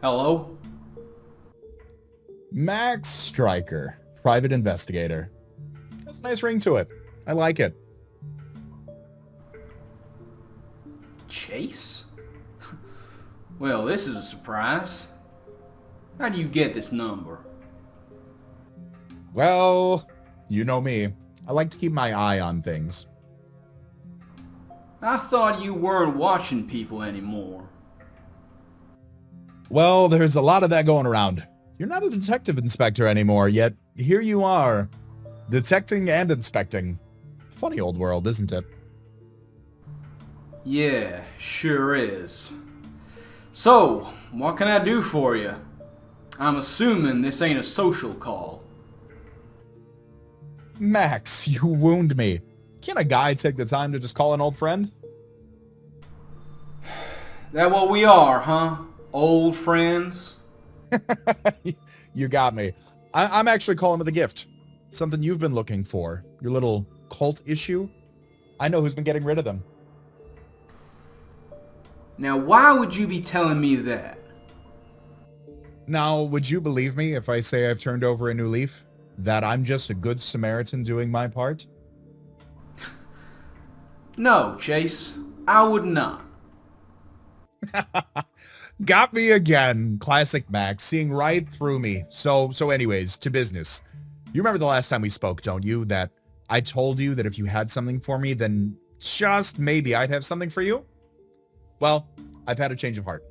Hello? Max Stryker, private investigator. That's a nice ring to it. I like it. Chase? Well, this is a surprise. How do you get this number? Well, you know me. I like to keep my eye on things. I thought you weren't watching people anymore. Well, there's a lot of that going around. You're not a detective inspector anymore, yet here you are, detecting and inspecting. Funny old world, isn't it? Yeah, sure is. So, what can I do for you? I'm assuming this ain't a social call. Max, you wound me. Can't a guy take the time to just call an old friend? That what we are, huh? Old friends? You got me. I'm actually calling with a gift. Something you've been looking for. Your little cult issue. I know who's been getting rid of them. Now, why would you be telling me that? Now, would you believe me if I say I've turned over a new leaf? That I'm just a good Samaritan doing my part? No, Chase. I would not. Got me again. Classic Max, seeing right through me. So anyways, to business. You remember the last time we spoke, don't you? That I told you that if you had something for me, then just maybe I'd have something for you? Well, I've had a change of heart.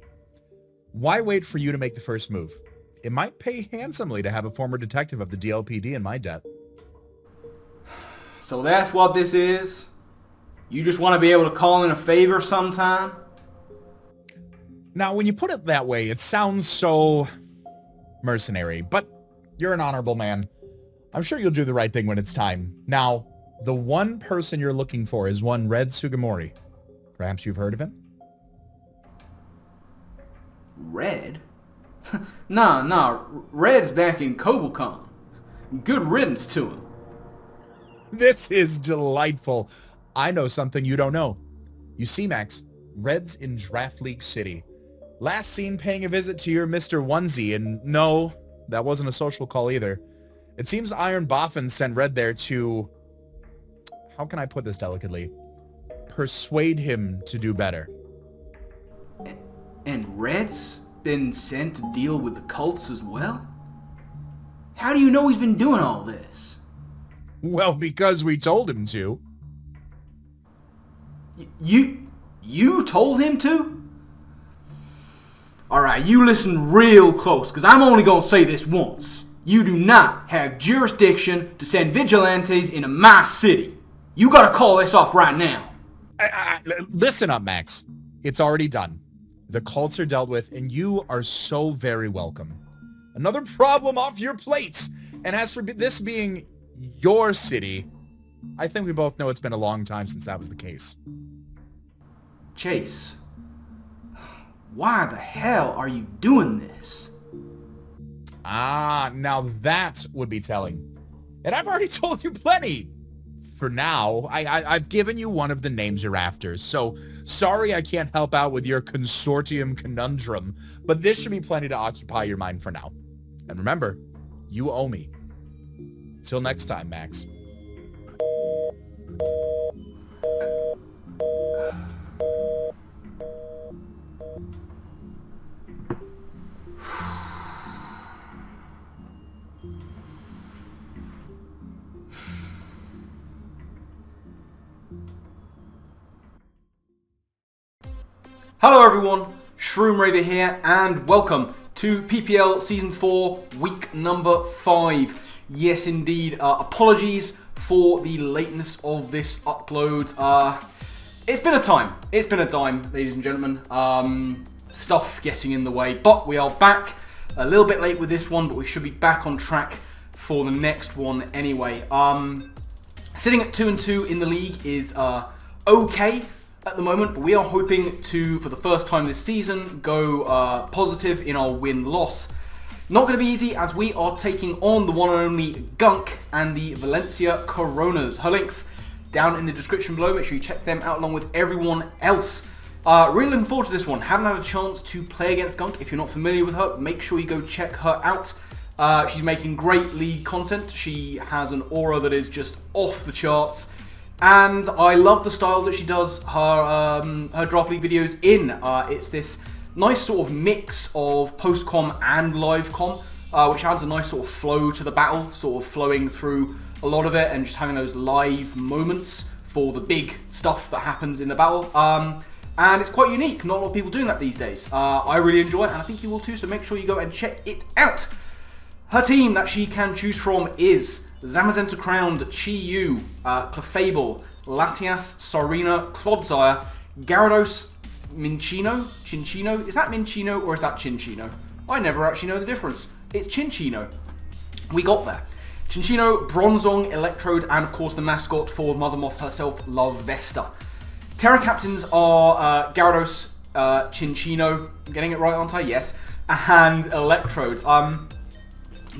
Why wait for you to make the first move? It might pay handsomely to have a former detective of the DLPD in my debt. So that's what this is? You just want to be able to call in a favor sometime? Now, when you put it that way, it sounds so mercenary, but you're an honorable man. I'm sure you'll do the right thing when it's time. Now, the one person you're looking for is one Red Sugimori. Perhaps you've heard of him? Red? Nah, Red's back in Kobelcon. Good riddance to him. This is delightful. I know something you don't know. You see, Max, Red's in Draft League City. Last seen paying a visit to your Mr. Onesie, and no, that wasn't a social call either. It seems Iron Boffin sent Red there to... How can I put this delicately? Persuade him to do better. And Red's been sent to deal with the cults as well? How do you know he's been doing all this? Well, because we told him to. You told him to? Alright, you listen real close, because I'm only going to say this once. You do not have jurisdiction to send vigilantes into my city. You got to call this off right now. Listen up, Max. It's already done. The cults are dealt with, and you are so very welcome. Another problem off your plate. And as for this being your city, I think we both know it's been a long time since that was the case. Chase, why the hell are you doing this? Ah, now that would be telling. And I've already told you plenty. For now, I've given you one of the names you're after, so sorry I can't help out with your consortium conundrum, but this should be plenty to occupy your mind for now. And remember, you owe me. Till next time, Max. Hello everyone, Shroomraver here, and welcome to PPL Season 4, week number 5. Yes indeed, apologies for the lateness of this upload. It's been a time, ladies and gentlemen. Stuff getting in the way, but we are back. A little bit late with this one, but we should be back on track for the next one anyway. Sitting at 2-2 in the league is okay at the moment, but we are hoping to, for the first time this season, go positive in our win-loss. Not going to be easy, as we are taking on the one and only Gunk and the Valencia Coronas. Her links down in the description below. Make sure you check them out along with everyone else Really looking forward to this one. Haven't had a chance to play against Gunk. If you're not familiar with her, make sure you go check her out. She's making great League content. She has an aura that is just off the charts. And I love the style that she does her Draft League videos in. It's this nice sort of mix of post-com and live-com, which adds a nice sort of flow to the battle, sort of flowing through a lot of it and just having those live moments for the big stuff that happens in the battle. And it's quite unique. Not a lot of people doing that these days. I really enjoy it, and I think you will too, so make sure you go and check it out. Her team that she can choose from is Zamazenta Crowned, Chi-Yu, Clefable, Latias, Sarina, Clodsire, Gyarados, Chinchino? Is that Minchino or is that Chinchino? I never actually know the difference. It's Chinchino. We got there. Chinchino, Bronzong, Electrode, and of course the mascot for Mother Moth herself, Love Vesta. Terra Captains are Gyarados, Chinchino, I'm getting it right, aren't I? Yes. And Electrode.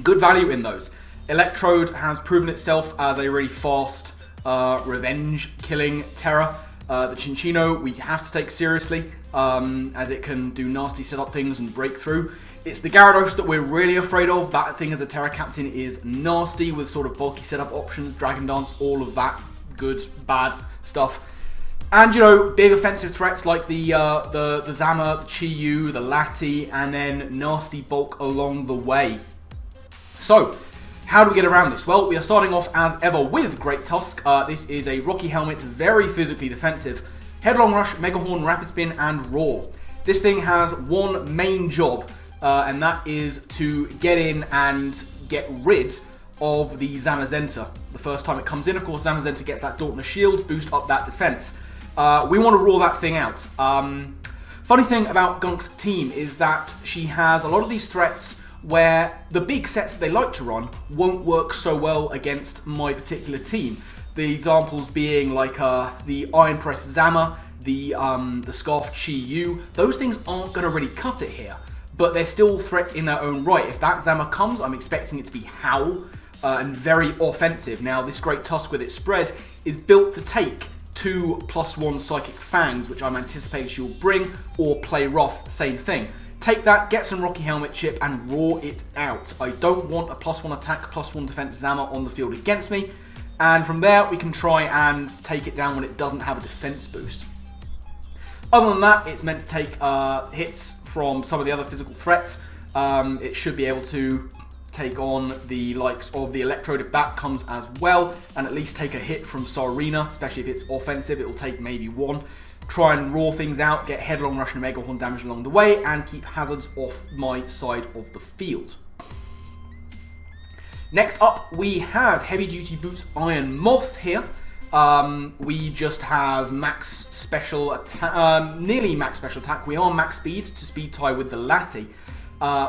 Good value in those. Electrode has proven itself as a really fast revenge-killing Terra. The Chinchino we have to take seriously, as it can do nasty setup things and break through. It's the Gyarados that we're really afraid of. That thing as a Terra Captain is nasty with sort of bulky setup options, Dragon Dance, all of that good, bad stuff. And, you know, big offensive threats like the Zama, the Chi-Yu, the Lati, and then nasty bulk along the way. So, how do we get around this? Well, we are starting off as ever with Great Tusk. This is a Rocky Helmet, very physically defensive. Headlong Rush, Mega Horn, Rapid Spin, and Roar. This thing has one main job, and that is to get in and get rid of the Zamazenta. The first time it comes in, of course, Zamazenta gets that Dauntless Shield, boost up that defense. We want to roar that thing out. Funny thing about Gunk's team is that she has a lot of these threats where the big sets that they like to run won't work so well against my particular team. The examples being like the Iron Press Zama, the Scarf Chi-Yu. Those things aren't going to really cut it here, but they're still threats in their own right. If that Zama comes, I'm expecting it to be Howl and very offensive. Now, this Great Tusk with its spread is built to take 2 +1 Psychic Fangs, which I'm anticipating she'll bring, or play rough, same thing. Take that, get some Rocky Helmet chip, and roar it out. I don't want a +1 attack, +1 defense Zama on the field against me. And from there, we can try and take it down when it doesn't have a defense boost. Other than that, it's meant to take hits from some of the other physical threats. It should be able to take on the likes of the Electrode if that comes as well, and at least take a hit from Sarina, especially if it's offensive. It will take maybe 1. Try and roar things out, get Headlong Rush and Mega Horn damage along the way, and keep hazards off my side of the field. Next up, we have Heavy Duty Boots Iron Moth here. We just have max special attack, nearly max special attack. We are max speed to speed tie with the Lati.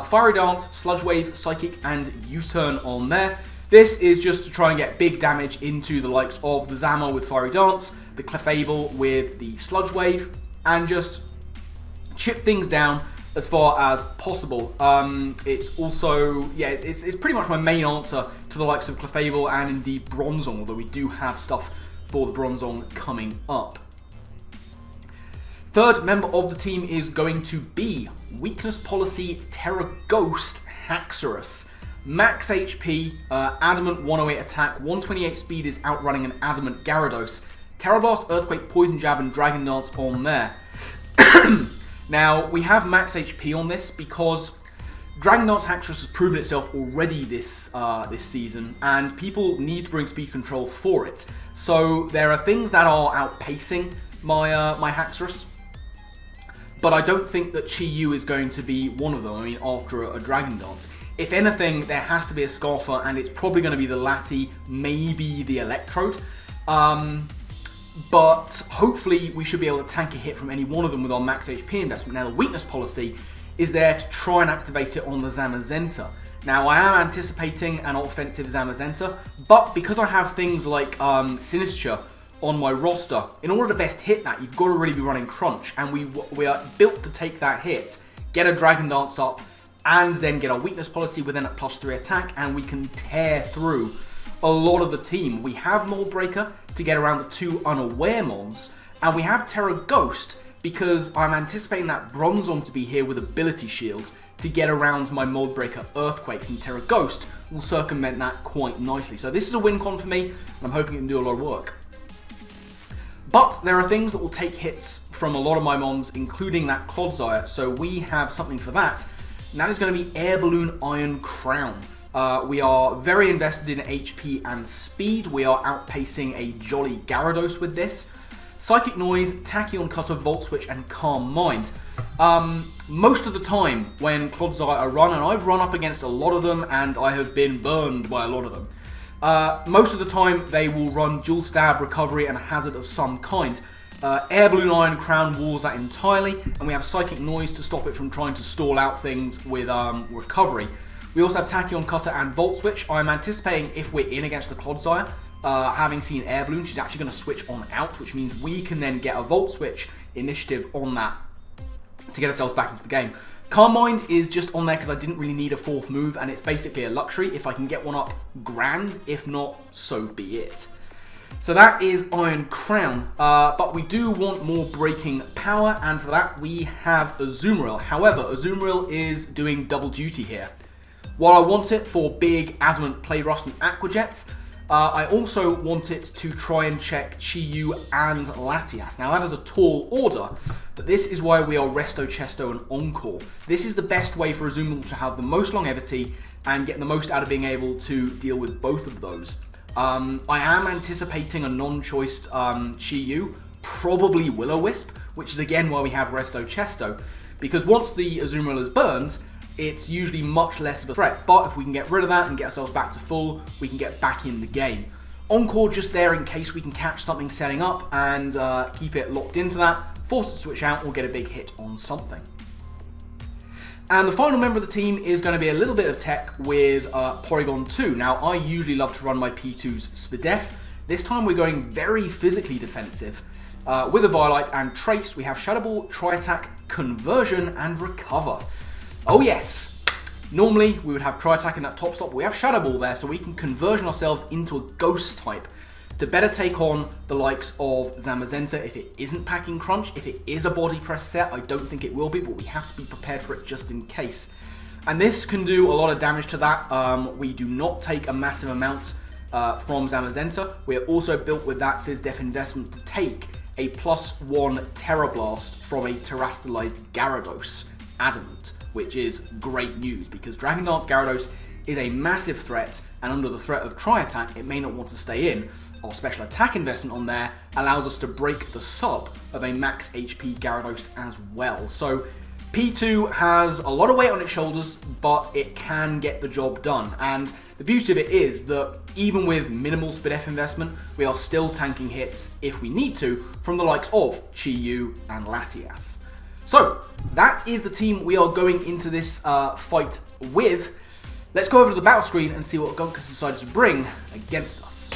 Fiery Dance, Sludge Wave, Psychic, and U-Turn on there. This is just to try and get big damage into the likes of the Zama with Fiery Dance, the Clefable with the Sludge Wave, and just chip things down as far as possible. It's also, yeah, it's pretty much my main answer to the likes of Clefable and indeed Bronzong, although we do have stuff for the Bronzong coming up. Third member of the team is going to be Weakness Policy Terra Ghost Haxorus. Max HP, Adamant 108 attack, 128 speed is outrunning an Adamant Gyarados. Terra Blast, Earthquake, Poison Jab, and Dragon Dance on there. Now, we have max HP on this because Dragon Dance Haxorus has proven itself already this season, and people need to bring speed control for it. So there are things that are outpacing my my Haxorus, but I don't think that Chi-Yu is going to be one of them. I mean, after a Dragon Dance. If anything, there has to be a Scarfer, and it's probably going to be the Lati, maybe the Electrode. But hopefully we should be able to tank a hit from any one of them with our max HP investment. Now, the Weakness Policy is there to try and activate it on the Zamazenta. Now, I am anticipating an offensive Zamazenta, but because I have things like Sinistra on my roster, in order to best hit that, you've got to really be running Crunch, and we are built to take that hit, get a Dragon Dance up, and then get our Weakness Policy within a +3 attack, and we can tear through a lot of the team. We have Mold Breaker to get around the 2 unaware mons, and we have Terra Ghost because I'm anticipating that Bronzong to be here with ability shields to get around my Mold Breaker Earthquakes, and Terra Ghost will circumvent that quite nicely. So this is a win con for me, and I'm hoping it can do a lot of work. But there are things that will take hits from a lot of my mons, including that Clodsire, so we have something for that, and that is going to be Air Balloon Iron Crown. We are very invested in HP and speed. We are outpacing a jolly Gyarados with this. Psychic Noise, Tachyon Cutter, Volt Switch, and Calm Mind. Most of the time when Clodsire are run, and I've run up against a lot of them, and I have been burned by a lot of them, most of the time they will run Dual Stab, Recovery, and a Hazard of some kind. Air Balloon Iron Crown walls that entirely, and we have Psychic Noise to stop it from trying to stall out things with Recovery. We also have Tachyon Cutter and Volt Switch. I'm anticipating if we're in against the Clodsire, having seen Air Balloon, she's actually going to switch on out, which means we can then get a Volt Switch initiative on that to get ourselves back into the game. Calm Mind is just on there because I didn't really need a fourth move, and it's basically a luxury. If I can get one up, grand. If not, so be it. So that is Iron Crown, but we do want more breaking power, and for that we have Azumarill. However, Azumarill is doing double duty here. While I want it for big Adamant Play Roughs and Aqua Jets, I also want it to try and check Chi-Yu and Latias. Now that is a tall order, but this is why we are Resto, Chesto, and Encore. This is the best way for Azumarill to have the most longevity and get the most out of being able to deal with both of those. I am anticipating a non-choiced Chi-Yu, probably Will-O-Wisp, which is again why we have Resto Chesto, because once the Azumarill is burned, it's usually much less of a threat, but if we can get rid of that and get ourselves back to full, we can get back in the game. Encore just there in case we can catch something setting up and keep it locked into that, force it to switch out or get a big hit on something. And the final member of the team is going to be a little bit of tech with Porygon2. Now, I usually love to run my P2's Spadef. This time we're going very physically defensive. With a Violite and Trace, we have Shadow Ball, Tri-Attack, Conversion, and Recover. Oh yes! Normally, we would have Tri-Attack in that top slot, but we have Shadow Ball there, so we can conversion ourselves into a Ghost type to better take on the likes of Zamazenta if it isn't packing Crunch. If it is a Body Press set, I don't think it will be, but we have to be prepared for it just in case. And this can do a lot of damage to that. We do not take a massive amount from Zamazenta. We are also built with that Fizz Def investment to take a +1 Terra Blast from a Terastallized Gyarados Adamant, which is great news because Dragon Dance Gyarados is a massive threat, and under the threat of Tri-Attack, it may not want to stay in. Our special attack investment on there allows us to break the sub of a max HP Gyarados as well. So P2 has a lot of weight on its shoulders, but it can get the job done. And the beauty of it is that even with minimal Spadef investment, we are still tanking hits if we need to from the likes of Chi-Yu and Latias. So that is the team we are going into this fight with. Let's go over to the battle screen and see what Gunk has decided to bring against us.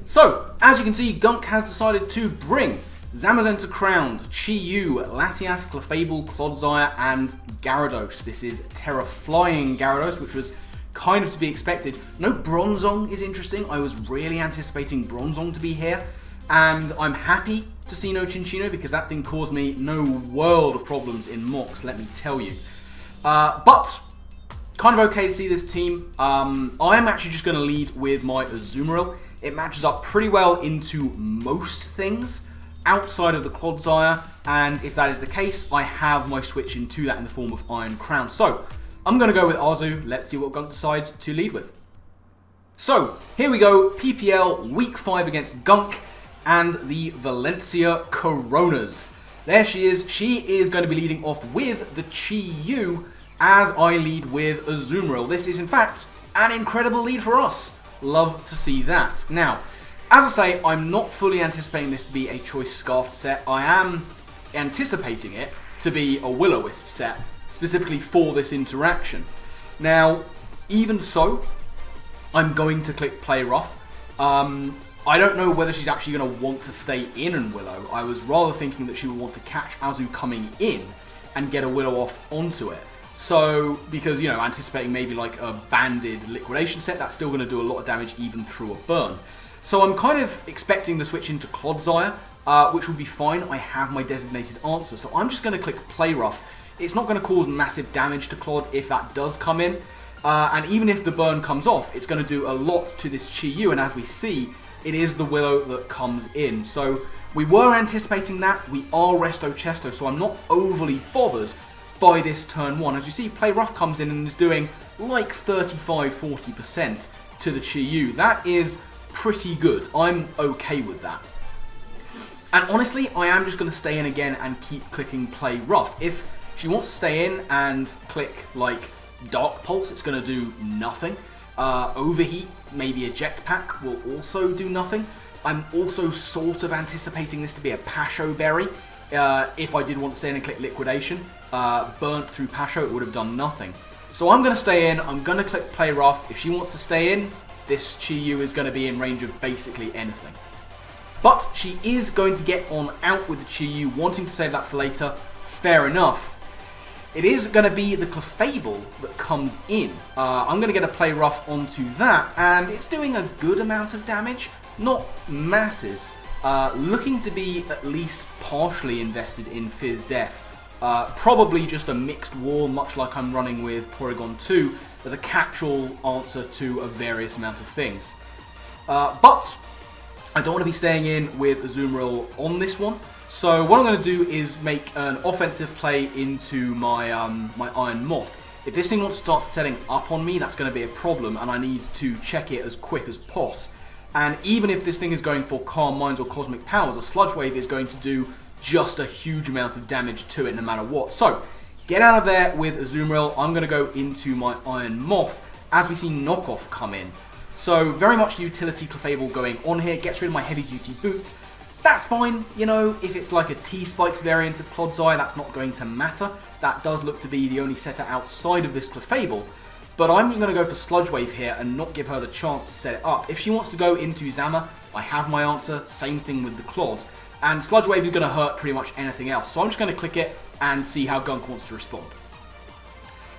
So, as you can see, Gunk has decided to bring Zamazenta Crowned, Chi-Yu, Latias, Clefable, Clodsire, and Gyarados. This is Terra Flying Gyarados, which was kind of to be expected. No Bronzong is interesting. I was really anticipating Bronzong to be here, and I'm happy to see no Chinchino because that thing caused me no world of problems in mocks, let me tell you. But kind of okay to see this team. I'm actually just going to lead with my Azumarill. It matches up pretty well into most things outside of the Clodsire, and if that is the case, I have my switch into that in the form of Iron Crown. So I'm going to go with Azu. Let's see what Gunk decides to lead with. So here we go, PPL Week 5 against Gunk and the Valencia Coronas. There she is. She is going to be leading off with the Chi-Yu as I lead with Azumarill. This is in fact an incredible lead for us. Love to see that. Now, as I say, I'm not fully anticipating this to be a Choice Scarf set. I am anticipating it to be a Will-O-Wisp set, specifically for this interaction. Now, even so, I'm going to click Play Rough. I don't know whether she's actually going to want to stay in and Willow. I was rather thinking that she would want to catch Azu coming in and get a Willow off onto it. So, because, you know, anticipating maybe like a banded liquidation set, that's still going to do a lot of damage even through a burn. So I'm kind of expecting the switch into Clodsire, which would be fine. I have my designated answer. So I'm just going to click Play Rough. It's not going to cause massive damage to Clod if that does come in. And even if the burn comes off, it's going to do a lot to this Chi-Yu. And as we see, it is the Willow that comes in. So we were anticipating that. We are Resto Chesto, so I'm not overly bothered by this turn 1. As you see, Play Rough comes in and is doing like 35-40% to the Chi-Yu. That is pretty good. I'm okay with that. And honestly, I am just going to stay in again and keep clicking Play Rough. If she wants to stay in and click like Dark Pulse, it's going to do nothing. Overheat, maybe Eject Pack will also do nothing. I'm also sort of anticipating this to be a Pasho Berry. If I did want to stay in and click Liquidation, burnt through Pasho, it would have done nothing. So I'm going to stay in, I'm going to click Play Rough. If she wants to stay in, this Chi-Yu is going to be in range of basically anything. But she is going to get on out with the Chi-Yu, wanting to save that for later. Fair enough. It is going to be the Clefable that comes in. I'm going to get a Play Rough onto that, and it's doing a good amount of damage. Not masses. Looking to be at least partially invested in Fizz Death. Probably just a mixed wall, much like I'm running with Porygon2, as a catch-all answer to a various amount of things. But I don't want to be staying in with Azumarill on this one. So what I'm going to do is make an offensive play into my my Iron Moth. If this thing wants to start setting up on me, that's going to be a problem, and I need to check it as quick as possible. And even if this thing is going for Calm Minds or Cosmic Powers, a Sludge Wave is going to do just a huge amount of damage to it no matter what. So, get out of there with Azumarill. I'm going to go into my Iron Moth as we see Knockoff come in. So, very much utility Clefable going on here. Gets rid of my Heavy Duty Boots. That's fine, you know, if it's like a T-Spikes variant of Clodsire, that's not going to matter. That does look to be the only setter outside of this Clefable. But I'm going to go for Sludge Wave here and not give her the chance to set it up. If she wants to go into Zama, I have my answer. Same thing with the Clod. And Sludge Wave is going to hurt pretty much anything else. So I'm just going to click it and see how Gunk wants to respond.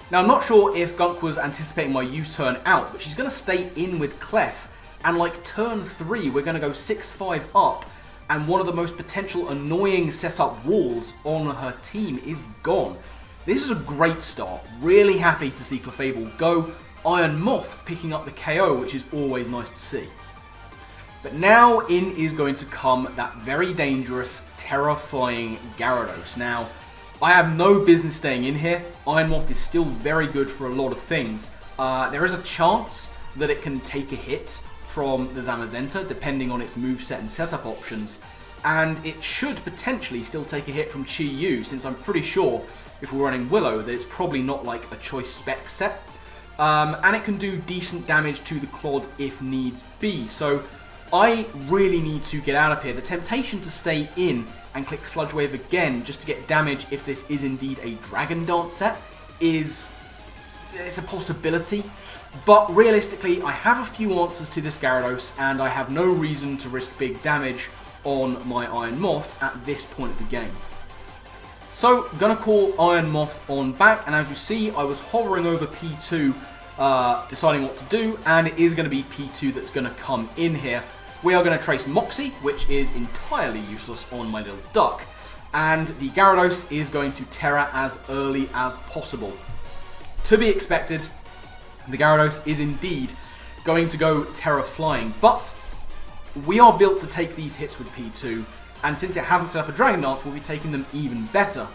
Now I'm not sure if Gunk was anticipating my U-turn out, but she's going to stay in with Clef. And like turn 3, we're going to go 6-5 up. And one of the most potential annoying setup walls on her team is gone. This is a great start. Really happy to see Clefable go. Iron Moth picking up the KO, which is always nice to see. But now in is going to come that very dangerous, terrifying Gyarados. Now, I have no business staying in here. Iron Moth is still very good for a lot of things. There is a chance that it can take a hit from the Zamazenta, depending on its moveset and setup options. And it should potentially still take a hit from Chi-Yu, since I'm pretty sure if we're running Willow that it's probably not like a choice spec set. And it can do decent damage to the Clod if needs be. So I really need to get out of here. The temptation to stay in and click Sludge Wave again just to get damage if this is indeed a Dragon Dance set it's a possibility. But realistically, I have a few answers to this Gyarados, and I have no reason to risk big damage on my Iron Moth at this point of the game. So, gonna call Iron Moth on back, and as you see, I was hovering over P2, deciding what to do, and it is going to be P2 that's going to come in here. We are going to trace Moxie, which is entirely useless on my little duck, and the Gyarados is going to Terra as early as possible. To be expected, the Gyarados is indeed going to go Terra Flying, but we are built to take these hits with P2, and since it hasn't set up a Dragon Dance, we'll be taking them even better.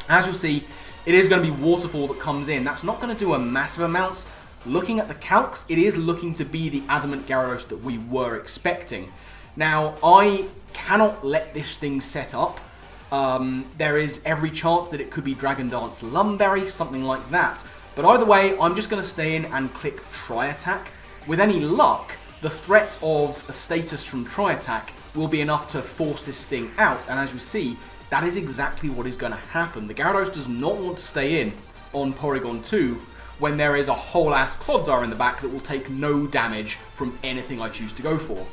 As you'll see, it is going to be Waterfall that comes in. That's not going to do a massive amount. Looking at the calcs, it is looking to be the Adamant Gyarados that we were expecting. Now, I cannot let this thing set up. There is every chance that it could be Dragon Dance Lumberry, something like that. But either way, I'm just going to stay in and click Tri-Attack. With any luck, the threat of a status from Tri-Attack will be enough to force this thing out, and as you see, that is exactly what is going to happen. The Gyarados does not want to stay in on Porygon2 when there is a whole ass Clodsire in the back that will take no damage from anything I choose to go for.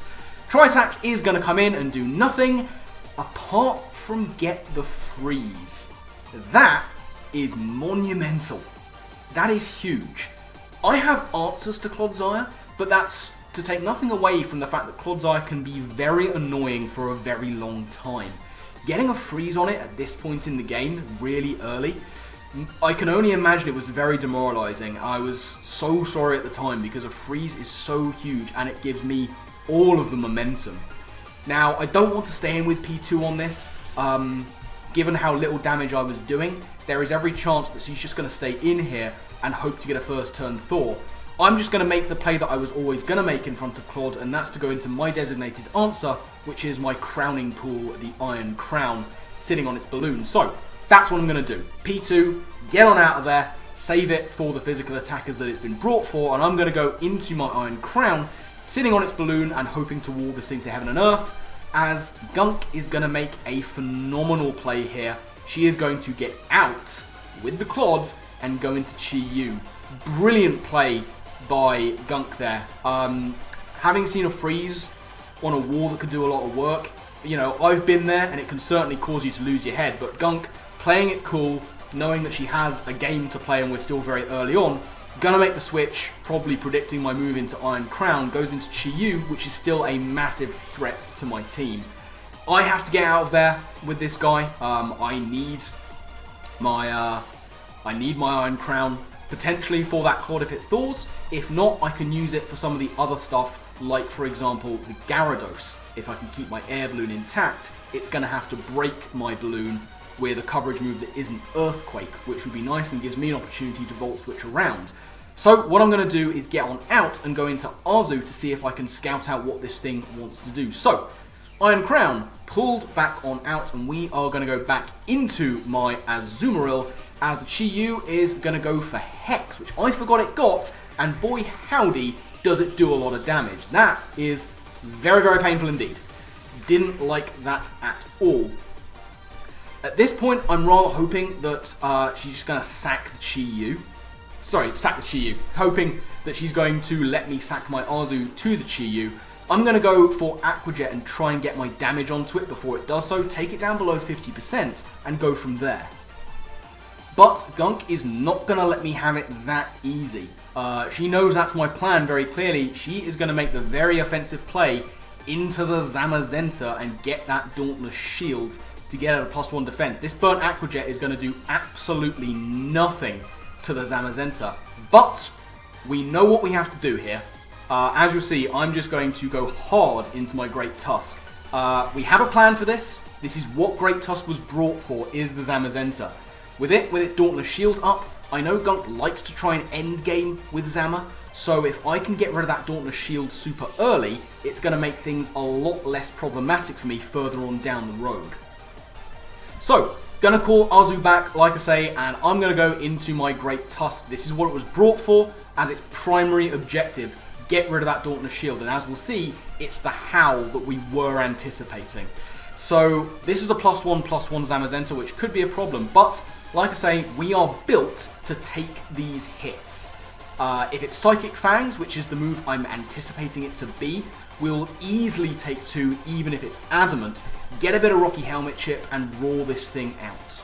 Tri-Attack is going to come in and do nothing apart from get the freeze. That is monumental. That is huge. I have answers to Clodsire, but that's to take nothing away from the fact that Clodsire can be very annoying for a very long time. Getting a freeze on it at this point in the game, really early, I can only imagine it was very demoralizing. I was so sorry at the time because a freeze is so huge and it gives me all of the momentum. Now, I don't want to stay in with P2 on this. Given how little damage I was doing, there is every chance that she's just going to stay in here and hope to get a first turn Thor. I'm just going to make the play that I was always going to make in front of Claude, and that's to go into my designated answer, which is my crowning pool, the Iron Crown, sitting on its balloon. So, that's what I'm going to do. P2, get on out of there, save it for the physical attackers that it's been brought for, and I'm going to go into my Iron Crown, sitting on its balloon and hoping to wall this thing to heaven and earth, as Gunk is going to make a phenomenal play here. She is going to get out with the Clods and go into Chi Yu. Brilliant play by Gunk there. Having seen a freeze on a wall that could do a lot of work, you know, I've been there and it can certainly cause you to lose your head, but Gunk playing it cool, knowing that she has a game to play and we're still very early on, gonna make the switch, probably predicting my move into Iron Crown, goes into Chi Yu, which is still a massive threat to my team. I have to get out of there with this guy. I need my Iron Crown, potentially for that Claude if it thaws. If not, I can use it for some of the other stuff, like for example the Gyarados. If I can keep my air balloon intact, it's gonna have to break my balloon with a coverage move that isn't Earthquake, which would be nice and gives me an opportunity to Volt Switch around. So what I'm going to do is get on out and go into Azu to see if I can scout out what this thing wants to do. So, Iron Crown pulled back on out, and we are going to go back into my Azumarill as the Chi Yu is going to go for Hex, which I forgot it got, and boy howdy does it do a lot of damage. That is very, very painful indeed. Didn't like that at all. At this point, I'm rather hoping that she's just going to sack the Chi Yu. Sorry, sack the Chi Yu. Hoping that she's going to let me sack my Azu to the Chi Yu. I'm going to go for Aqua Jet and try and get my damage onto it before it does so, take it down below 50% and go from there. But Gunk is not going to let me have it that easy. She knows that's my plan very clearly. She is going to make the very offensive play into the Zamazenta and get that Dauntless Shield to get at a +1 defense. This burnt Aqua Jet is going to do absolutely nothing to the Zamazenta, but we know what we have to do here. As you'll see, I'm just going to go hard into my Great Tusk. We have a plan for this. This is what Great Tusk was brought for, is the Zamazenta. With its Dauntless Shield up, I know Gunk likes to try and end game with Zama, so if I can get rid of that Dauntless Shield super early, it's going to make things a lot less problematic for me further on down the road. So, gonna call Azu back, like I say, and I'm gonna go into my Great Tusk. This is what it was brought for as its primary objective. Get rid of that Dauntless Shield, and as we'll see, it's the Howl that we were anticipating. So, this is a +1/+1 Zamazenta, which could be a problem, but, like I say, we are built to take these hits. If it's Psychic Fangs, which is the move I'm anticipating it to be, we'll easily take 2, even if it's Adamant, get a bit of Rocky Helmet Chip, and roar this thing out.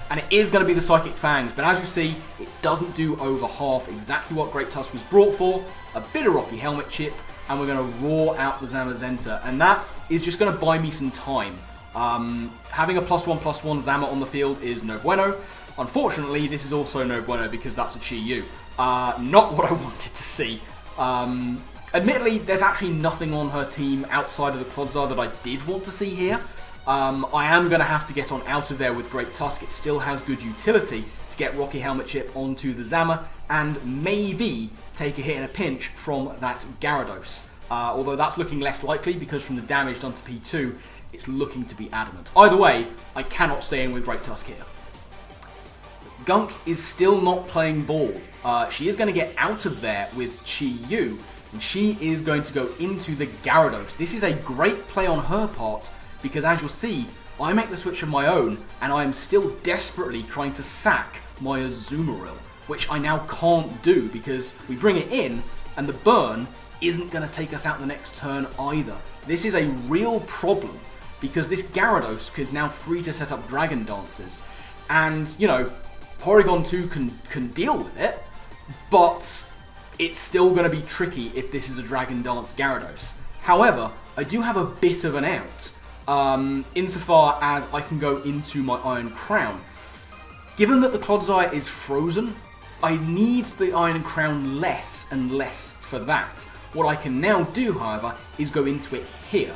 And it is going to be the Psychic Fangs, but as you see, it doesn't do over half exactly what Great Tusk was brought for, a bit of Rocky Helmet Chip, and we're going to roar out the Zamazenta, and that is just going to buy me some time. Having a +1/+1 Zama on the field is no bueno. Unfortunately, this is also no bueno because that's a Chi Yu. Not what I wanted to see. Admittedly, there's actually nothing on her team outside of the Clodsire that I did want to see here. I am going to have to get on out of there with Great Tusk. It still has good utility to get Rocky Helmet Chip onto the Zama and maybe take a hit in a pinch from that Gyarados. Although that's looking less likely because from the damage done to P2, it's looking to be Adamant. Either way, I cannot stay in with Great Tusk here. Gunk is still not playing ball. She is going to get out of there with Chi Yu, and she is going to go into the Gyarados. This is a great play on her part, because as you'll see, I make the switch of my own, and I am still desperately trying to sack my Azumarill, which I now can't do, because we bring it in, and the burn isn't going to take us out the next turn either. This is a real problem, because this Gyarados is now free to set up Dragon Dances, and, you know, Porygon2 can deal with it, but it's still going to be tricky if this is a Dragon Dance Gyarados. However, I do have a bit of an out, insofar as I can go into my Iron Crown. Given that the Clodsire is frozen, I need the Iron Crown less and less for that. What I can now do, however, is go into it here.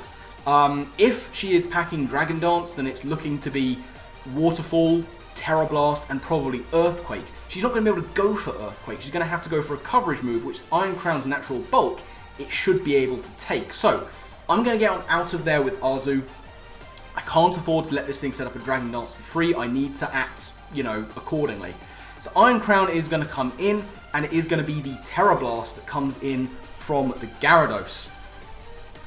If she is packing Dragon Dance, then it's looking to be Waterfall, Terra Blast, and probably Earthquake. She's not going to be able to go for Earthquake. She's going to have to go for a coverage move, which Iron Crown's natural bulk, it should be able to take. So, I'm going to get on out of there with Arzu. I can't afford to let this thing set up a Dragon Dance for free. I need to act, you know, accordingly. So Iron Crown is going to come in, and it is going to be the Terra Blast that comes in from the Gyarados.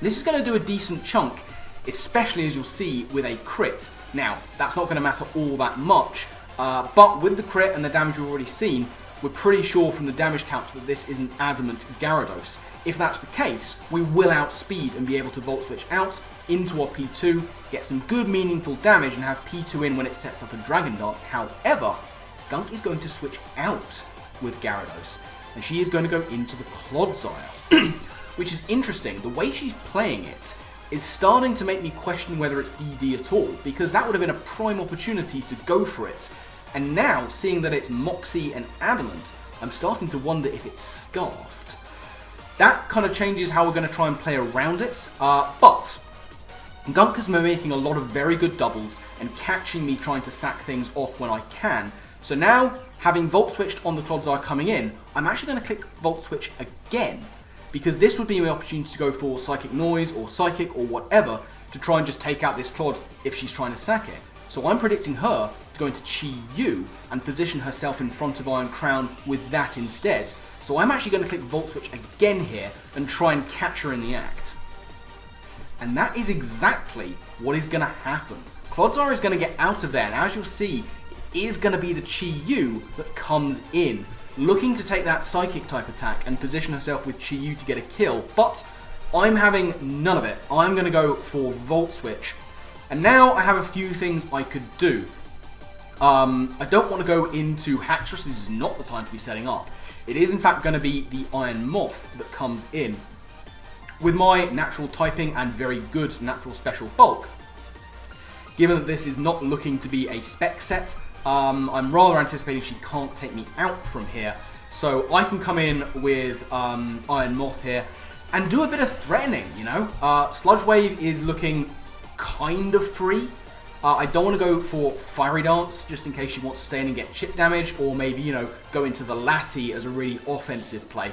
This is going to do a decent chunk, especially as you'll see with a crit. Now, that's not going to matter all that much, but with the crit and the damage we've already seen, we're pretty sure from the damage count that this is an adamant Gyarados. If that's the case, we will outspeed and be able to Volt Switch out into our P2, get some good meaningful damage and have P2 in when it sets up a Dragon Dance. However, Gunk is going to switch out with Gyarados, and she is going to go into the Clodsire, which is interesting. The way she's playing it is starting to make me question whether it's DD at all, because that would have been a prime opportunity to go for it. And now, seeing that it's Moxie and Adamant, I'm starting to wonder if it's Scarfed. That kind of changes how we're going to try and play around it, but Gunk has been making a lot of very good doubles and catching me trying to sack things off when I can. So now, having Volt Switched on the Clodsire coming in, I'm actually going to click Volt Switch again, because this would be my opportunity to go for Psychic Noise or Psychic or whatever to try and just take out this Clod if she's trying to sack it. So I'm predicting her to go into Chi-Yu and position herself in front of Iron Crown with that instead. So I'm actually going to click Volt Switch again here and try and catch her in the act. And that is exactly what is going to happen. Clodsire is going to get out of there, and as you'll see, it is going to be the Chi-Yu that comes in, looking to take that Psychic type attack and position herself with Chi-Yu to get a kill, but I'm having none of it. I'm going to go for Volt Switch. And now I have a few things I could do. I don't want to go into Haxorus. This is not the time to be setting up. It is in fact going to be the Iron Moth that comes in. With my natural typing and very good natural special bulk, given that this is not looking to be a spec set, I'm rather anticipating she can't take me out from here. So I can come in with Iron Moth here and do a bit of threatening, you know. Sludge Wave is looking kind of free. I don't want to go for Fiery Dance, just in case she wants to stay in and get chip damage, or maybe, you know, go into the Lati as a really offensive play.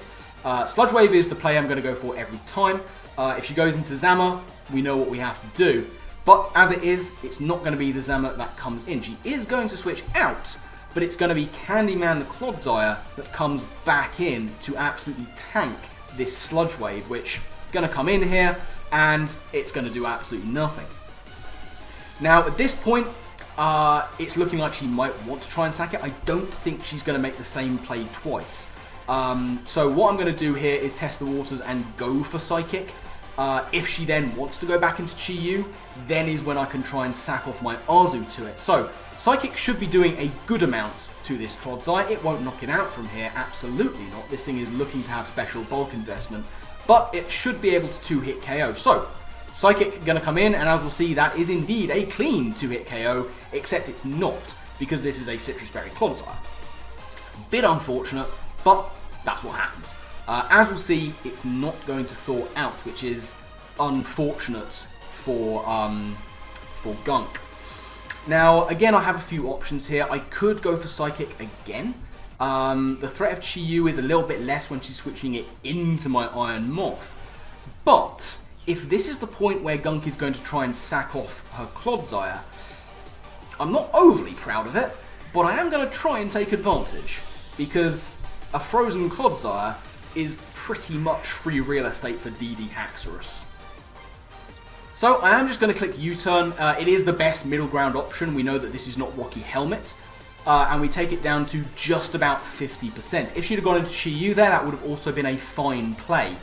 Sludge Wave is the play I'm going to go for every time. If she goes into Zama, we know what we have to do. But as it is, it's not going to be the Zama that comes in. She is going to switch out, but it's going to be Candyman the Clodsire that comes back in to absolutely tank this Sludge Wave, which is going to come in here, and it's going to do absolutely nothing. Now, at this point, it's looking like she might want to try and sack it. I don't think she's going to make the same play twice. So what I'm going to do here is test the waters and go for Psychic. If she then wants to go back into Chi-Yu, then is when I can try and sack off my Arzu to it. So, Psychic should be doing a good amount to this Clodsire. It won't knock it out from here, absolutely not. This thing is looking to have special bulk investment, but it should be able to 2-hit KO. So, Psychic going to come in, and as we'll see, that is indeed a clean 2-hit KO, except it's not, because this is a Citrus Berry Clodsire. Bit unfortunate, but that's what happens. As we'll see, it's not going to thaw out, which is unfortunate for Gunk. Now, again, I have a few options here. I could go for Psychic again. The threat of Chi-Yu is a little bit less when she's switching it into my Iron Moth. But if this is the point where Gunk is going to try and sack off her Clodsire, I'm not overly proud of it, but I am going to try and take advantage, because a frozen Clodsire is pretty much free real estate for DD Haxorus. So I am just going to click U-turn. It is the best middle ground option. We know that this is not Rocky Helmet, and we take it down to just about 50%. If she'd have gone into Chi-Yu there, that would have also been a fine play,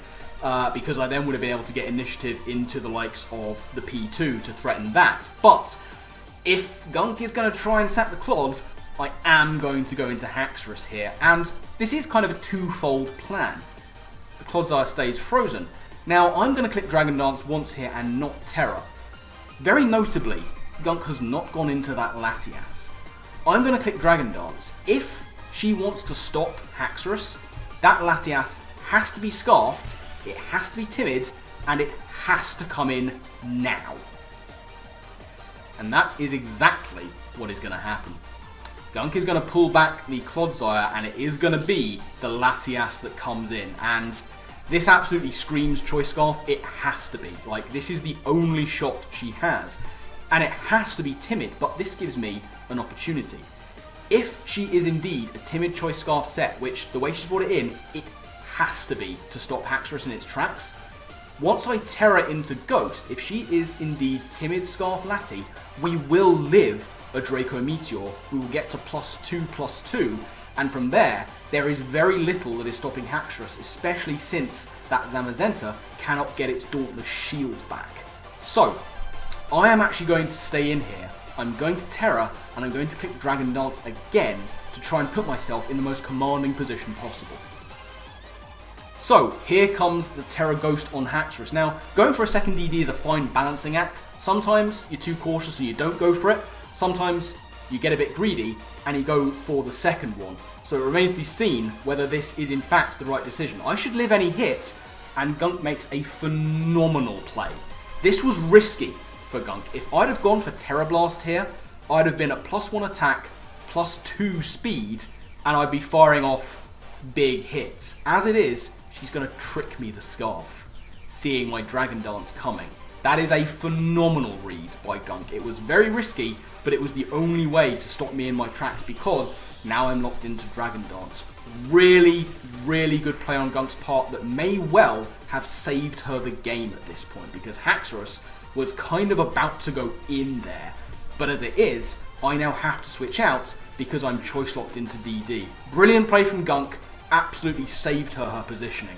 because I then would have been able to get initiative into the likes of the P2 to threaten that. But if Gunk is going to try and sack the Clods, I am going to go into Haxorus here, and this is kind of a twofold plan. The Clodsire stays frozen. Now, I'm going to click Dragon Dance once here and not Terra. Very notably, Gunk has not gone into that Latias. I'm going to click Dragon Dance. If she wants to stop Haxorus, that Latias has to be Scarfed, it has to be Timid, and it has to come in now. And that is exactly what is going to happen. Gunk is going to pull back the Clodsire, and it is going to be the Latias that comes in. And this absolutely screams Choice Scarf. It has to be. Like, this is the only shot she has. And it has to be Timid, but this gives me an opportunity. If she is indeed a Timid Choice Scarf set, which the way she's brought it in, it has to be to stop Haxorus in its tracks. Once I Terra into Ghost, if she is indeed Timid Scarf Lati, we will live a Draco Meteor. We will get to +2/+2, and from there is very little that is stopping Haxorus, especially since that Zamazenta cannot get its Dauntless Shield back. So, I am actually going to stay in here. I'm going to Terra, and I'm going to click Dragon Dance again to try and put myself in the most commanding position possible. So, here comes the Terra Ghost on Haxorus. Now, going for a second DD is a fine balancing act. Sometimes you're too cautious and you don't go for it. Sometimes you get a bit greedy and you go for the second one. So it remains to be seen whether this is in fact the right decision. I should live any hit, and Gunk makes a phenomenal play. This was risky for Gunk. If I'd have gone for Terra Blast here, I'd have been at +1 attack, +2 speed, and I'd be firing off big hits. As it is, she's going to trick me the Scarf, seeing my Dragon Dance coming. That is a phenomenal read by Gunk. It was very risky, but it was the only way to stop me in my tracks because now I'm locked into Dragon Dance. Really, really good play on Gunk's part that may well have saved her the game at this point because Haxorus was kind of about to go in there. But as it is, I now have to switch out because I'm choice locked into DD. Brilliant play from Gunk, absolutely saved her positioning.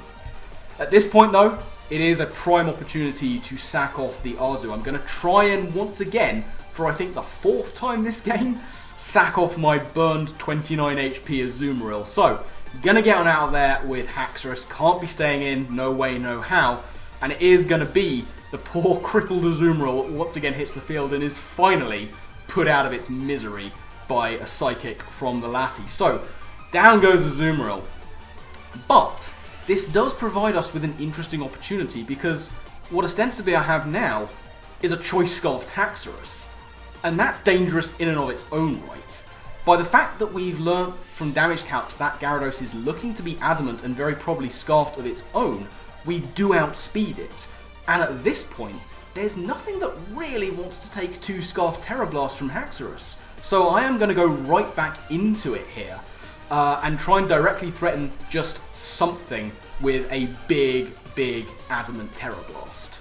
At this point though, it is a prime opportunity to sack off the Arzu. I'm going to try and once again, for I think the 4th time this game, sack off my burned 29 HP Azumarill. So, gonna get on out of there with Haxorus, can't be staying in, no way, no how, and it is gonna be the poor crippled Azumarill once again hits the field and is finally put out of its misery by a Psychic from the Lati. So, down goes Azumarill. But this does provide us with an interesting opportunity because what ostensibly I have now is a Choice Scarfed Haxorus. And that's dangerous in and of its own right. By the fact that we've learnt from damage calcs that Gyarados is looking to be adamant and very probably Scarfed of its own, we do outspeed it. And at this point, there's nothing that really wants to take 2 Scarf Terra Blast from Haxorus. So I am going to go right back into it here. And try and directly threaten just something with a big Adamant Terra Blast.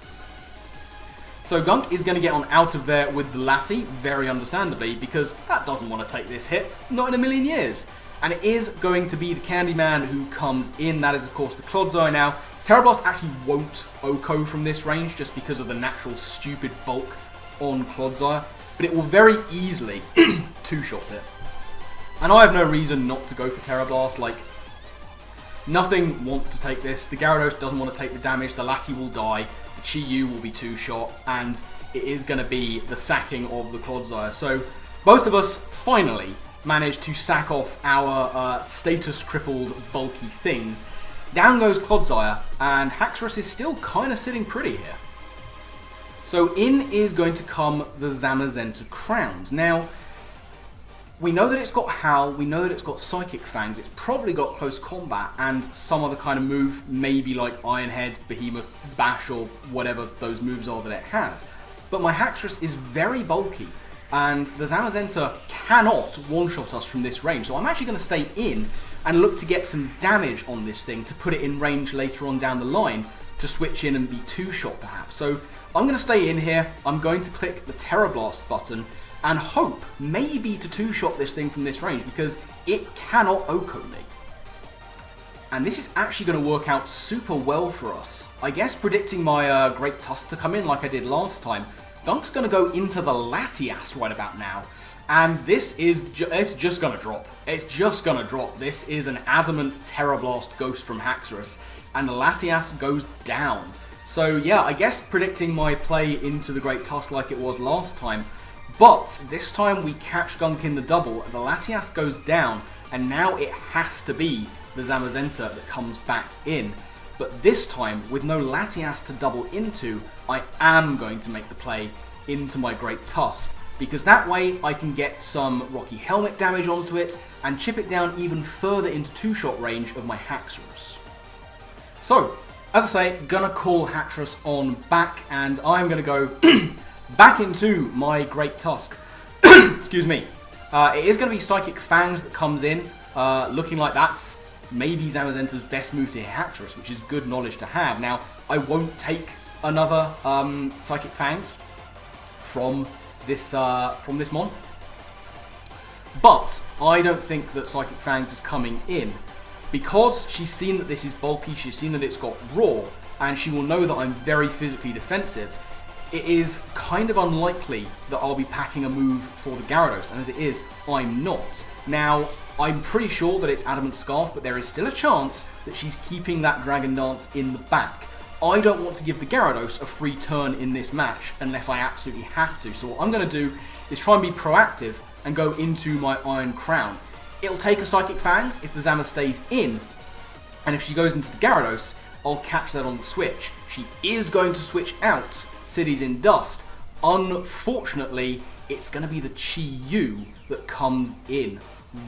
So Gunk is going to get on out of there with the Lati, very understandably, because that doesn't want to take this hit, not in a million years. And it is going to be the Candyman who comes in, that is of course the Clodsire now. Terra Blast actually won't OHKO from this range, just because of the natural stupid bulk on Clodsire, but it will very easily two-shot it. And I have no reason not to go for Terra Blast, like, nothing wants to take this, the Gyarados doesn't want to take the damage, the Lati will die, the Chi-Yu will be two-shot, and it is going to be the sacking of the Clodsire. So, both of us finally managed to sack off our status-crippled, bulky things. Down goes Clodsire, and Haxorus is still kind of sitting pretty here. So in is going to come the Zamazenta Crowns. Now, we know that it's got Howl, we know that it's got Psychic Fangs, it's probably got Close Combat and some other kind of move, maybe like Iron Head, Behemoth, Bash, or whatever those moves are that it has. But my Haxorus is very bulky, and the Zamazenta cannot one-shot us from this range, so I'm actually going to stay in and look to get some damage on this thing to put it in range later on down the line to switch in and be two-shot perhaps. So I'm going to stay in here, I'm going to click the Terra Blast button, and hope maybe to two-shot this thing from this range because it cannot OHKO me. And this is actually going to work out super well for us. I guess predicting my Great Tusk to come in like I did last time, Gunk's going to go into the Latias right about now. And this is it's just going to drop. It's just going to drop. This is an Adamant Terra Blast Ghost from Haxorus, and Latias goes down. So yeah, I guess predicting my play into the Great Tusk like it was last time, but this time we catch Gunk in the double, the Latias goes down, and now it has to be the Zamazenta that comes back in. But this time, with no Latias to double into, I am going to make the play into my Great Tusk, because that way I can get some Rocky Helmet damage onto it and chip it down even further into two-shot range of my Haxorus. So, as I say, gonna call Haxorus on back, and I'm gonna go back into my Great Tusk. Excuse me. It is gonna be Psychic Fangs that comes in, looking like that's maybe Zamazenta's best move to hit Haxorus, which is good knowledge to have. Now, I won't take another Psychic Fangs from this mon, but I don't think that Psychic Fangs is coming in, because she's seen that this is bulky, she's seen that it's got raw, and she will know that I'm very physically defensive. It is kind of unlikely that I'll be packing a move for the Gyarados, and as it is, I'm not. Now, I'm pretty sure that it's Adamant Scarf, but there is still a chance that she's keeping that Dragon Dance in the back. I don't want to give the Gyarados a free turn in this match unless I absolutely have to. So what I'm going to do is try and be proactive and go into my Iron Crown. It'll take a Psychic Fangs if the Zama stays in, and if she goes into the Gyarados, I'll catch that on the switch. She is going to switch out Cities in Dust. Unfortunately, it's going to be the Chi-Yu that comes in.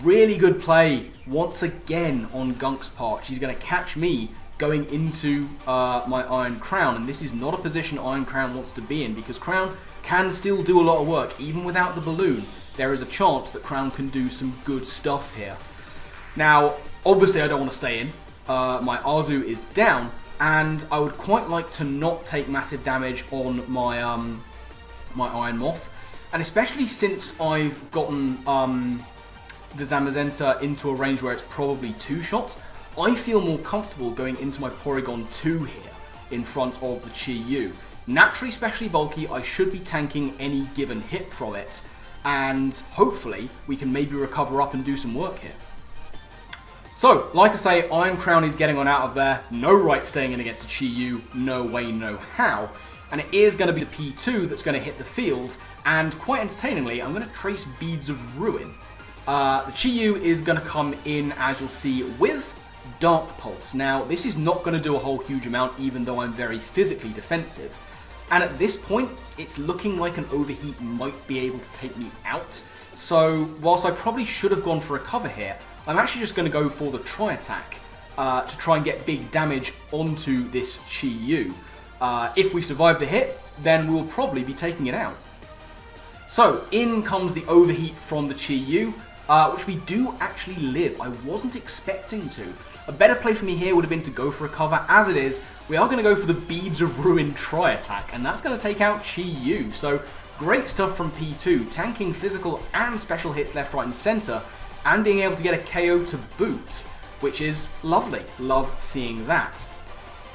Really good play once again on Gunk's part. She's going to catch me going into my Iron Crown, and this is not a position Iron Crown wants to be in, because Crown can still do a lot of work even without the balloon. There is a chance that Crown can do some good stuff here. Now, obviously I don't want to stay in. My Arzu is down, and I would quite like to not take massive damage on my my Iron Moth, and especially since I've gotten the Zamazenta into a range where it's probably two shots, I feel more comfortable going into my Porygon2 here in front of the Chi-Yu. Naturally, especially bulky, I should be tanking any given hit from it, and hopefully we can maybe recover up and do some work here. So, like I say, Iron Crown is getting on out of there. No right staying in against the Chi-Yu, no way, no how. And it is going to be the P2 that's going to hit the field, and quite entertainingly, I'm going to trace Beads of Ruin. The Chi-Yu is going to come in, as you'll see, with Dark Pulse. Now, this is not going to do a whole huge amount, even though I'm very physically defensive. And at this point, it's looking like an Overheat might be able to take me out. So, whilst I probably should have gone for a cover here, I'm actually just going to go for the Tri-Attack to try and get big damage onto this Chi-Yu. If we survive the hit, then we'll probably be taking it out. So, in comes the Overheat from the Chi-Yu, which we do actually live. I wasn't expecting to. A better play for me here would have been to go for a cover. As it is, we are going to go for the Beads of Ruin Tri-Attack, and that's going to take out Chi-Yu. So, great stuff from P2, tanking physical and special hits left, right and centre, and being able to get a KO to boot, which is lovely. Love seeing that.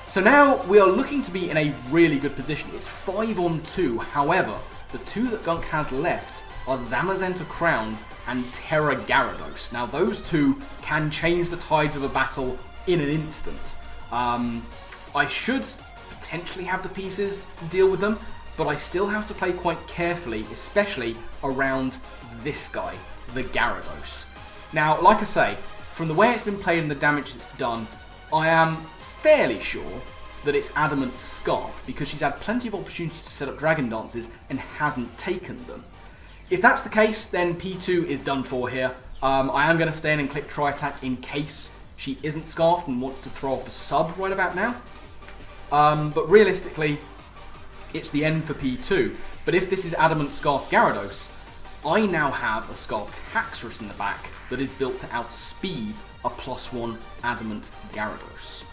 So now we are looking to be in a really good position. It's 5-on-2, however, the two that Gunk has left are Zamazenta Crowned and Terra Gyarados. Now those two can change the tides of a battle in an instant. I should potentially have the pieces to deal with them, but I still have to play quite carefully, especially around this guy, the Gyarados. Now, like I say, from the way it's been played and the damage it's done, I am fairly sure that it's Adamant Scarf, because she's had plenty of opportunities to set up Dragon Dances and hasn't taken them. If that's the case, then P2 is done for here. I am going to stay in and click Tri-Attack in case she isn't Scarfed and wants to throw off a sub right about now. But realistically, it's the end for P2. But if this is Adamant Scarf Gyarados, I now have a Scarfed Haxorus in the back that is built to outspeed a +1 Adamant Gyarados.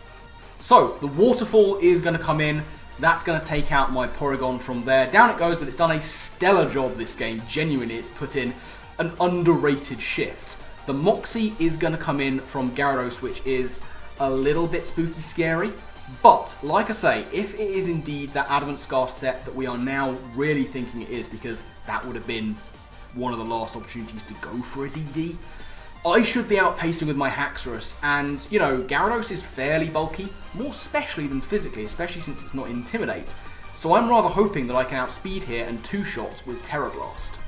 So, the Waterfall is going to come in. That's going to take out my Porygon from there. Down it goes, but it's done a stellar job this game. Genuinely, it's put in an underrated shift. The Moxie is going to come in from Gyarados, which is a little bit spooky scary. But, like I say, if it is indeed that Adamant Scarf set that we are now really thinking it is, because that would have been one of the last opportunities to go for a DD. I should be outpacing with my Haxorus, and, you know, Gyarados is fairly bulky, more specially than physically, especially since it's not Intimidate. So I'm rather hoping that I can outspeed here and two-shots with Terra Blast.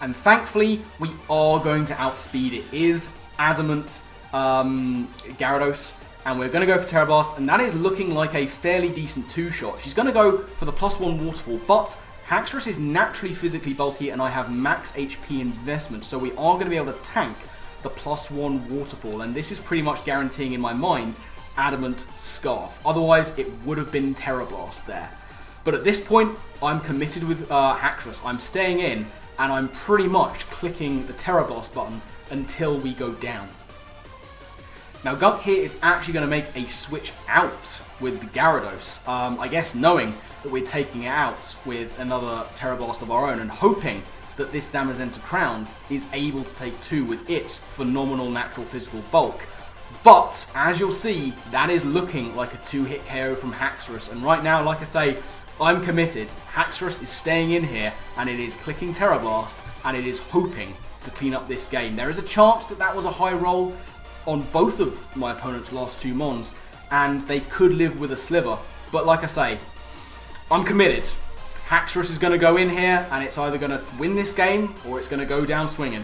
And thankfully, we are going to outspeed. It is Adamant Gyarados, and we're going to go for Terra Blast, and that is looking like a fairly decent two-shot. She's going to go for the +1 Waterfall, but Haxorus is naturally physically bulky, and I have max HP investment, so we are going to be able to tank the +1 Waterfall, and this is pretty much guaranteeing in my mind Adamant Scarf. Otherwise, it would have been Terra Blast there. But at this point, I'm committed with Haxorus. I'm staying in, and I'm pretty much clicking the Terra Blast button until we go down. Now, Gunk here is actually going to make a switch out with the Gyarados. I guess knowing that we're taking it out with another Terra Blast of our own and hoping that this Zamazenta Crowned is able to take two with its phenomenal natural physical bulk. But, as you'll see, that is looking like a two-hit KO from Haxorus. And right now, like I say, I'm committed. Haxorus is staying in here, and it is clicking Terra Blast, and it is hoping to clean up this game. There is a chance that that was a high roll on both of my opponent's last two Mons, and they could live with a sliver. But like I say, I'm committed. Haxorus is going to go in here, and it's either going to win this game, or it's going to go down swinging.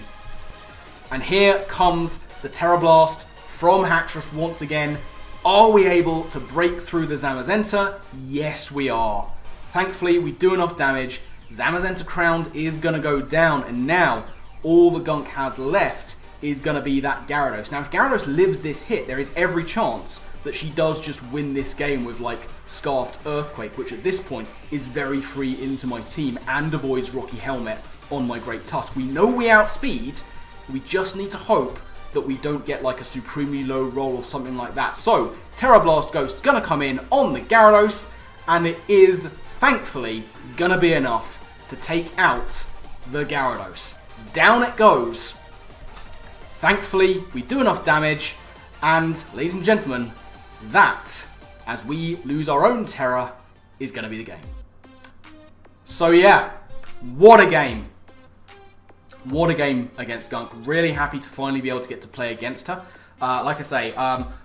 And here comes the Terra Blast from Haxorus once again. Are we able to break through the Zamazenta? Yes, we are. Thankfully, we do enough damage. Zamazenta Crowned is going to go down, and now all the Gunk has left is going to be that Gyarados. Now, if Gyarados lives this hit, there is every chance that she does just win this game with, like, Scarfed Earthquake, which at this point is very free into my team and avoids Rocky Helmet on my Great Tusk. We know we outspeed, we just need to hope that we don't get, like, a supremely low roll or something like that. So, Terra Blast Ghost gonna come in on the Gyarados, and it is, thankfully, gonna be enough to take out the Gyarados. Down it goes. Thankfully, we do enough damage, and, ladies and gentlemen, that, as we lose our own Terra, is going to be the game. So yeah, what a game. What a game against Gunk. Really happy to finally be able to get to play against her. Like I say,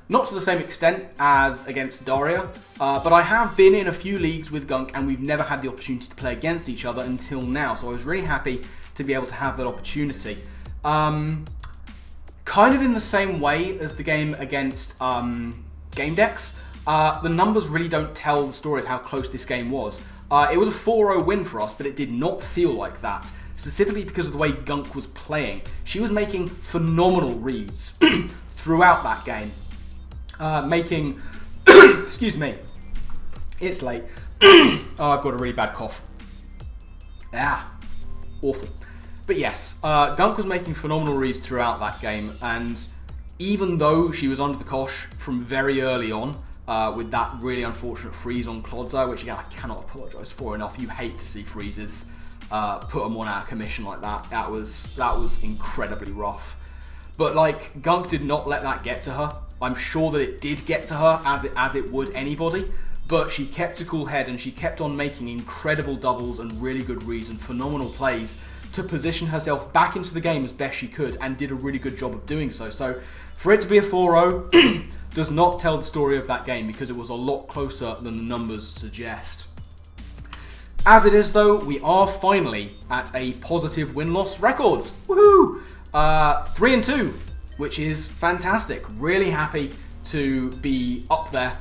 not to the same extent as against Daria, but I have been in a few leagues with Gunk, and we've never had the opportunity to play against each other until now, so I was really happy to be able to have that opportunity. Kind of in the same way as the game against Game Dex, the numbers really don't tell the story of how close this game was. It was a 4-0 win for us, but it did not feel like that, specifically because of the way Gunk was playing. She was making phenomenal reads throughout that game, making, excuse me, it's late, oh, I've got a really bad cough, awful. But yes, Gunk was making phenomenal reads throughout that game, and even though she was under the cosh from very early on, with that really unfortunate freeze on Clodsire, which again I cannot apologise for enough. You hate to see freezes put them on out of commission like that. That was incredibly rough. But like, Gunk did not let that get to her. I'm sure that it did get to her, as it would anybody. But she kept a cool head, and she kept on making incredible doubles and really good reads and phenomenal plays to position herself back into the game as best she could, and did a really good job of doing so. So for it to be a 4-0 does not tell the story of that game, because it was a lot closer than the numbers suggest. As it is though, we are finally at a positive win-loss record. Woohoo! 3-2, which is fantastic. Really happy to be up there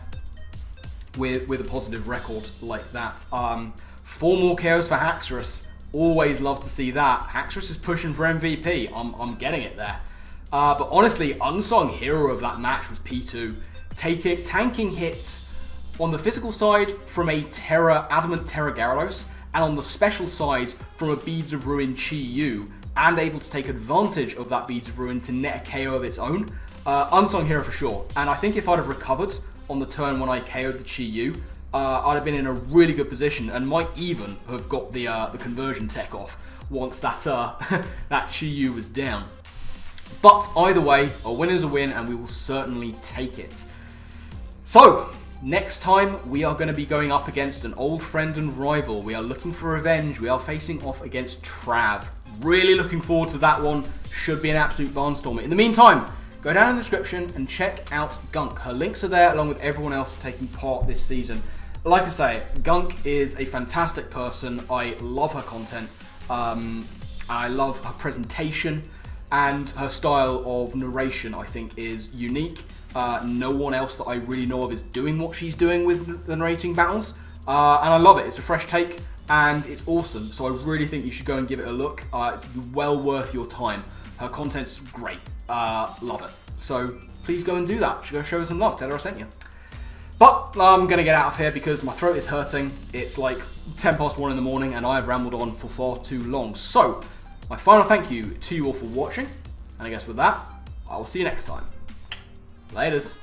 with a positive record like that. 4 more KOs for Haxorus. Always love to see that. Haxorus is pushing for MVP. I'm getting it there. But honestly, unsung hero of that match was P2. Tanking hits on the physical side from a Adamant Terra Gyarados, and on the special side from a Beads of Ruin Chi-Yu, and able to take advantage of that Beads of Ruin to net a KO of its own. Unsung hero for sure. And I think if I'd have recovered on the turn when I KO'd the Chi-Yu, I'd have been in a really good position, and might even have got the conversion tech off once that that Chi-Yu was down. But either way, a win is a win, and we will certainly take it. So, Next time, we are going to be going up against an old friend and rival. We are looking for revenge. We are facing off against Trav. Really looking forward to that one. Should be an absolute barnstormer. In the meantime, go down in the description and check out Gunk. Her links are there along with everyone else taking part this season. Like I say, Gunk is a fantastic person. I love her content. I love her presentation, and her style of narration I think is unique. No one else that I really know of is doing what she's doing with the narrating battles, and I love it. It's a fresh take and it's awesome, so I really think you should go and give it a look. It's well worth your time. Her content's great. Love it. So please go and do that. Go show her some love. Tell her I sent you. But I'm going to get out of here because my throat is hurting. It's like 1:10 in the morning and I have rambled on for far too long. So my final thank you to you all for watching, and I guess with that, I will see you next time. Laters.